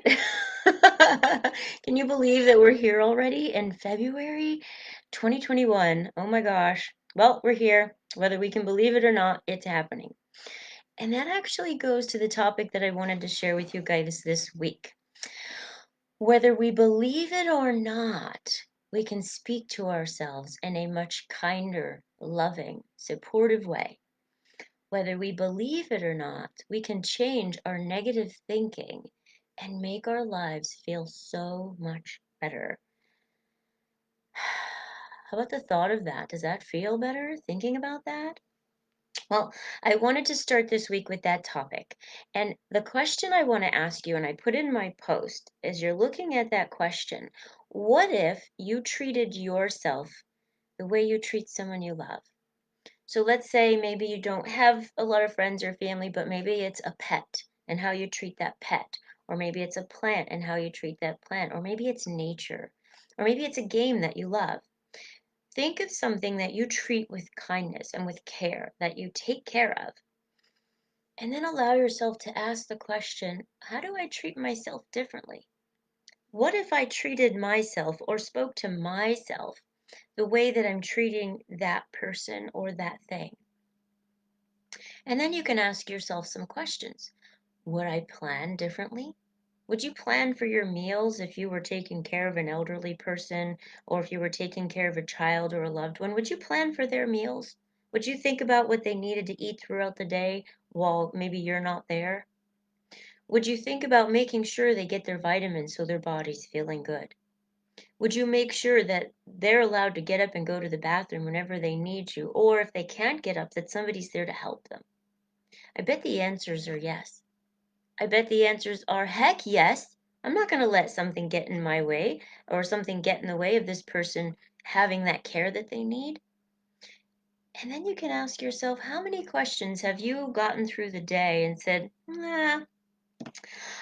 it? Can you believe that we're here already in February 2021? Oh my gosh. Well, we're here. Whether we can believe it or not, it's happening. And that actually goes to the topic that I wanted to share with you guys this week. Whether we believe it or not, we can speak to ourselves in a much kinder, loving, supportive way. Whether we believe it or not, we can change our negative thinking and make our lives feel so much better. How about the thought of that? Does that feel better thinking about that? Well, I wanted to start this week with that topic. And the question I want to ask you, and I put in my post, is you're looking at that question, what if you treated yourself the way you treat someone you love? So let's say maybe you don't have a lot of friends or family, but maybe it's a pet and how you treat that pet. Or maybe it's a plant and how you treat that plant. Or maybe it's nature. Or maybe it's a game that you love. Think of something that you treat with kindness and with care, that you take care of. And then allow yourself to ask the question, how do I treat myself differently? What if I treated myself or spoke to myself the way that I'm treating that person or that thing? And then you can ask yourself some questions. Would I plan differently? Would you plan for your meals if you were taking care of an elderly person or if you were taking care of a child or a loved one? Would you plan for their meals? Would you think about what they needed to eat throughout the day while maybe you're not there? Would you think about making sure they get their vitamins so their body's feeling good? Would you make sure that they're allowed to get up and go to the bathroom whenever they need you, or if they can't get up, that somebody's there to help them? I bet the answers are yes. I bet the answers are heck yes. I'm not going to let something get in my way or something get in the way of this person having that care that they need. And then you can ask yourself, how many questions have you gotten through the day and said, nah,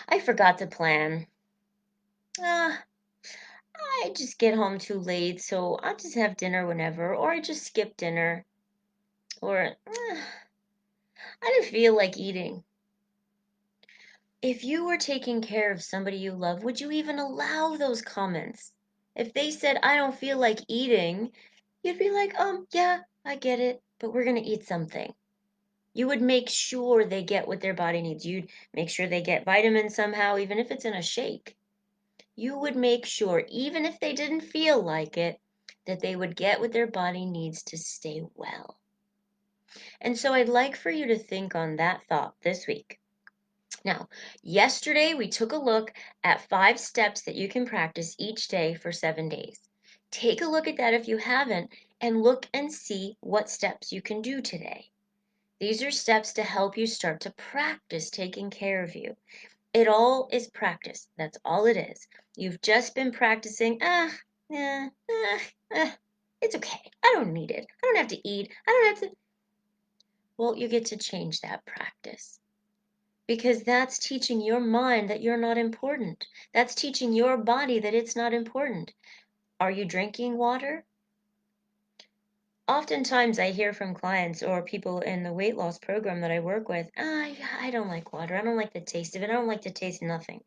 I forgot to plan. Ah, I just get home too late, so I'll just have dinner whenever, or I just skip dinner, or I didn't feel like eating. If you were taking care of somebody you love, would you even allow those comments? If they said, I don't feel like eating, you'd be like, yeah, I get it, but we're going to eat something. You would make sure they get what their body needs. You'd make sure they get vitamins somehow, even if it's in a shake. You would make sure, even if they didn't feel like it, that they would get what their body needs to stay well. And so I'd like for you to think on that thought this week. Now, yesterday we took a look at 5 steps that you can practice each day for 7 days. Take a look at that if you haven't, and look and see what steps you can do today. These are steps to help you start to practice taking care of you. It all is practice. That's all it is. You've just been practicing, yeah, it's okay. I don't need it. I don't have to eat. I don't have to. Well, you get to change that practice. Because that's teaching your mind that you're not important. That's teaching your body that it's not important. Are you drinking water? Oftentimes I hear from clients or people in the weight loss program that I work with, I don't like water. I don't like the taste of it. I don't like to taste nothing.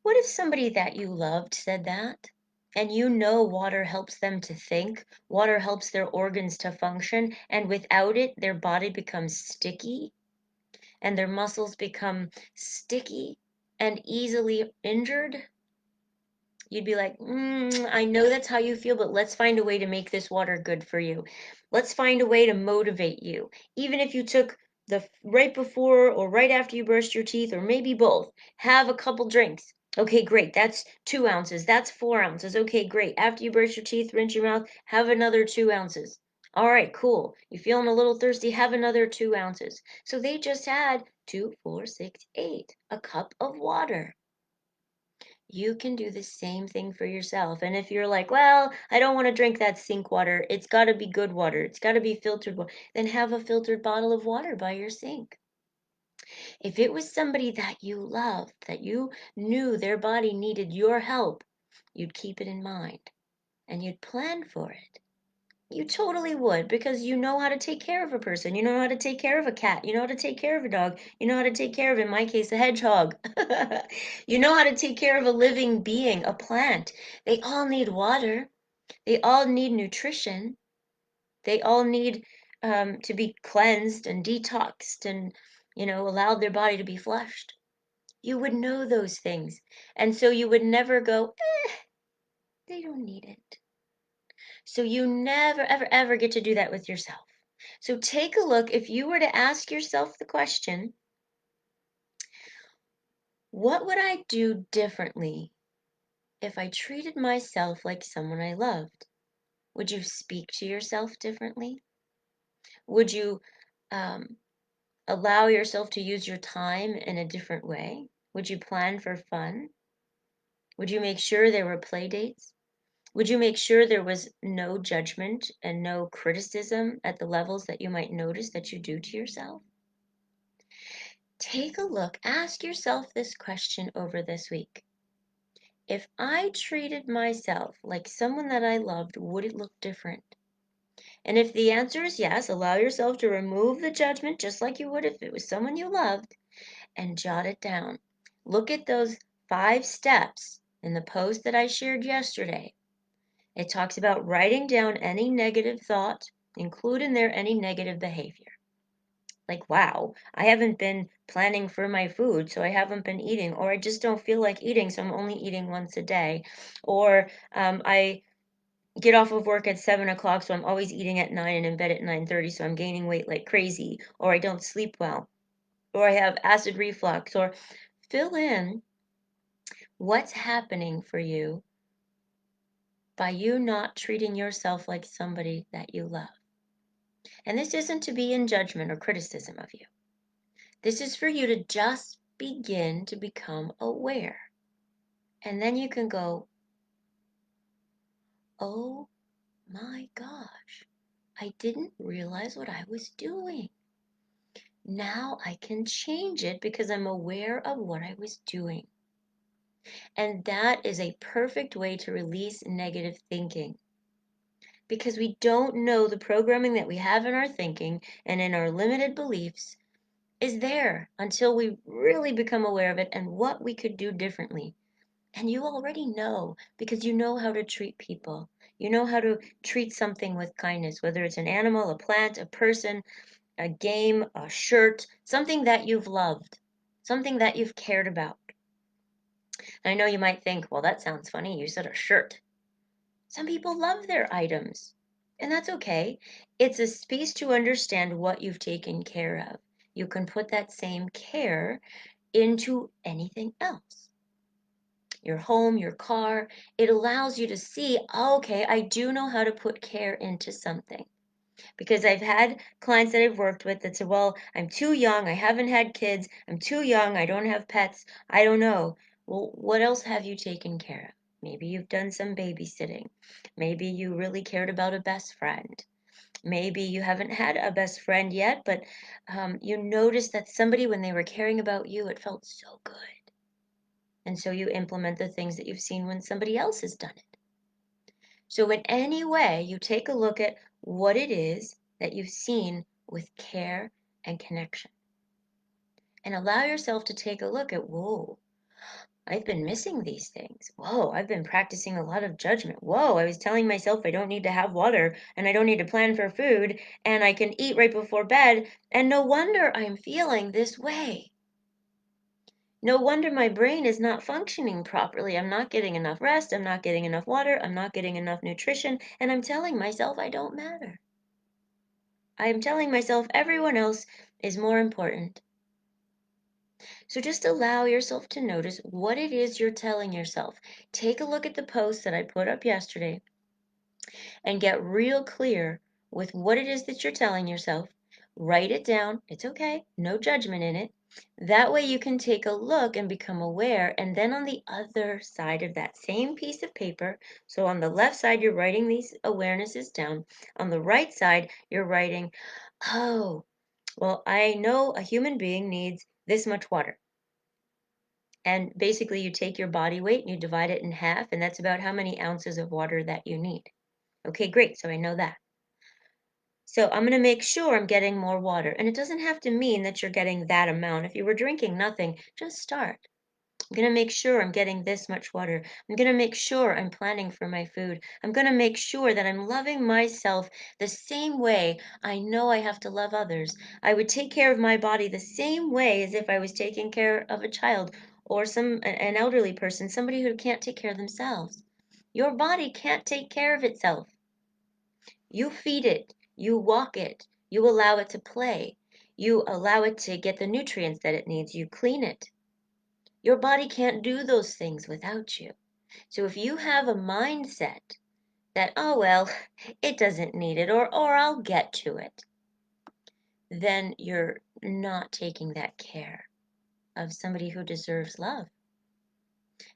What if somebody that you loved said that? And you know water helps them to think, water helps their organs to function, and without it, their body becomes sticky and their muscles become sticky and easily injured, you'd be like, I know that's how you feel, but let's find a way to make this water good for you. Let's find a way to motivate you. Even if you took the right before or right after you brushed your teeth, or maybe both, have a couple drinks. Okay, great. That's 2 ounces. That's 4 ounces. Okay, great. After you brush your teeth, rinse your mouth, have another 2 ounces. All right, cool. You feeling a little thirsty? Have another 2 ounces. So they just had 2, 4, 6, 8, a cup of water. You can do the same thing for yourself. And if you're like, well, I don't want to drink that sink water, it's got to be good water, it's got to be filtered water, then have a filtered bottle of water by your sink. If it was somebody that you loved, that you knew their body needed your help, you'd keep it in mind and you'd plan for it. You totally would, because you know how to take care of a person. You know how to take care of a cat. You know how to take care of a dog. You know how to take care of, in my case, a hedgehog. You know how to take care of a living being, a plant. They all need water. They all need nutrition. They all need to be cleansed and detoxed and, allowed their body to be flushed. You would know those things. And so you would never go, they don't need it. So you never, ever, ever get to do that with yourself. So take a look. If you were to ask yourself the question, what would I do differently if I treated myself like someone I loved? Would you speak to yourself differently? Would you um, allow yourself to use your time in a different way? Would you plan for fun? Would you make sure there were play dates? Would you make sure there was no judgment and no criticism at the levels that you might notice that you do to yourself? Take a look. Ask yourself this question over this week. If I treated myself like someone that I loved, would it look different? And if the answer is yes, allow yourself to remove the judgment just like you would if it was someone you loved, and jot it down. Look at those 5 steps in the post that I shared yesterday. It talks about writing down any negative thought, include in there any negative behavior. Like, wow, I haven't been planning for my food, so I haven't been eating, or I just don't feel like eating, so I'm only eating once a day, or I get off of work at 7 o'clock, so I'm always eating at 9 and in bed at 9:30, so I'm gaining weight like crazy, or I don't sleep well, or I have acid reflux, or fill in what's happening for you by you not treating yourself like somebody that you love. And this isn't to be in judgment or criticism of you. This is for you to just begin to become aware. And then you can go, oh my gosh, I didn't realize what I was doing. Now I can change it because I'm aware of what I was doing. And that is a perfect way to release negative thinking, because we don't know the programming that we have in our thinking and in our limited beliefs is there until we really become aware of it and what we could do differently. And you already know, because you know how to treat people. You know how to treat something with kindness, whether it's an animal, a plant, a person, a game, a shirt, something that you've loved, something that you've cared about. And I know you might think, well, that sounds funny. You said a shirt. Some people love their items, and that's okay. It's a space to understand what you've taken care of. You can put that same care into anything else. Your home, your car. It allows you to see, oh, okay, I do know how to put care into something. Because I've had clients that I've worked with that said, well, I'm too young, I haven't had kids, I'm too young, I don't have pets, I don't know. Well, what else have you taken care of? Maybe you've done some babysitting. Maybe you really cared about a best friend. Maybe you haven't had a best friend yet, but you noticed that somebody, when they were caring about you, it felt so good. And so you implement the things that you've seen when somebody else has done it. So in any way, you take a look at what it is that you've seen with care and connection. And allow yourself to take a look at, whoa, I've been missing these things. Whoa, I've been practicing a lot of judgment. Whoa, I was telling myself I don't need to have water and I don't need to plan for food and I can eat right before bed. And no wonder I'm feeling this way. No wonder my brain is not functioning properly. I'm not getting enough rest. I'm not getting enough water. I'm not getting enough nutrition. And I'm telling myself I don't matter. I'm telling myself everyone else is more important. So just allow yourself to notice what it is you're telling yourself. Take a look at the post that I put up yesterday and get real clear with what it is that you're telling yourself. Write it down. It's okay. No judgment in it. That way you can take a look and become aware. And then on the other side of that same piece of paper, so on the left side, you're writing these awarenesses down. On the right side, you're writing, oh, well, I know a human being needs this much water. And basically, you take your body weight and you divide it in half, and that's about how many ounces of water that you need. Okay, great. So I know that. So I'm going to make sure I'm getting more water. And it doesn't have to mean that you're getting that amount. If you were drinking nothing, just start. I'm going to make sure I'm getting this much water. I'm going to make sure I'm planning for my food. I'm going to make sure that I'm loving myself the same way I know I have to love others. I would take care of my body the same way as if I was taking care of a child or an elderly person, somebody who can't take care of themselves. Your body can't take care of itself. You feed it, you walk it, you allow it to play, you allow it to get the nutrients that it needs, you clean it. Your body can't do those things without you. So if you have a mindset that, oh, well, it doesn't need it, or I'll get to it, then you're not taking that care of somebody who deserves love.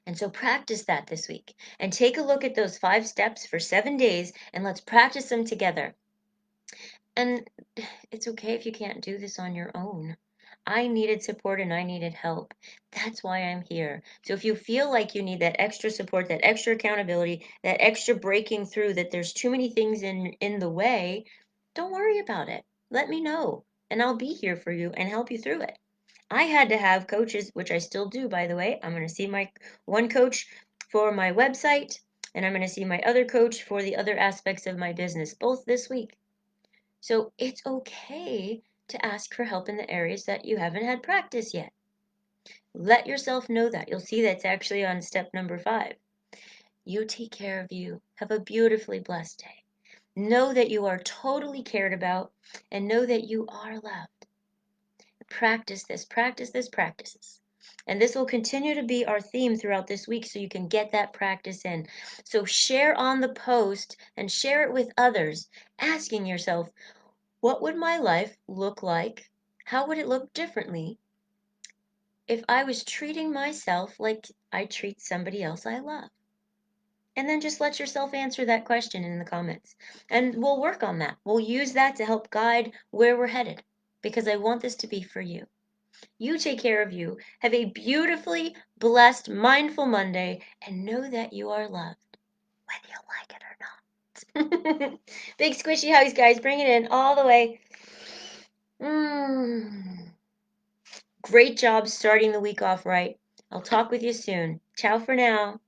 And so practice that this week and take a look at those 5 steps for 7 days and let's practice them together. And it's okay if you can't do this on your own. I needed support and I needed help. That's why I'm here. So if you feel like you need that extra support, that extra accountability, that extra breaking through, that there's too many things in the way, don't worry about it. Let me know, and I'll be here for you and help you through it. I had to have coaches, which I still do, by the way. I'm going to see my one coach for my website, and I'm going to see my other coach for the other aspects of my business, both this week. So it's okay to ask for help in the areas that you haven't had practice yet. Let yourself know that. You'll see that's actually on step number 5. You take care of you. Have a beautifully blessed day. Know that you are totally cared about and know that you are loved. Practice this, practice this, practice this. And this will continue to be our theme throughout this week so you can get that practice in. So share on the post and share it with others, asking yourself, what would my life look like? How would it look differently if I was treating myself like I treat somebody else I love? And then just let yourself answer that question in the comments. And we'll work on that. We'll use that to help guide where we're headed because I want this to be for you. You take care of you. Have a beautifully blessed, mindful Monday and know that you are loved, whether you like it or not. Big squishy hugs, guys. Bring it in all the way. Great job starting the week off right. I'll talk with you soon. Ciao for now.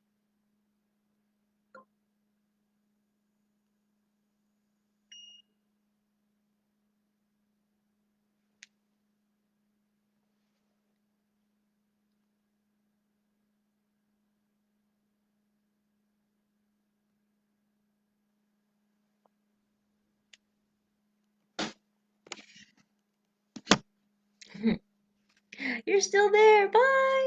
You're still there. Bye.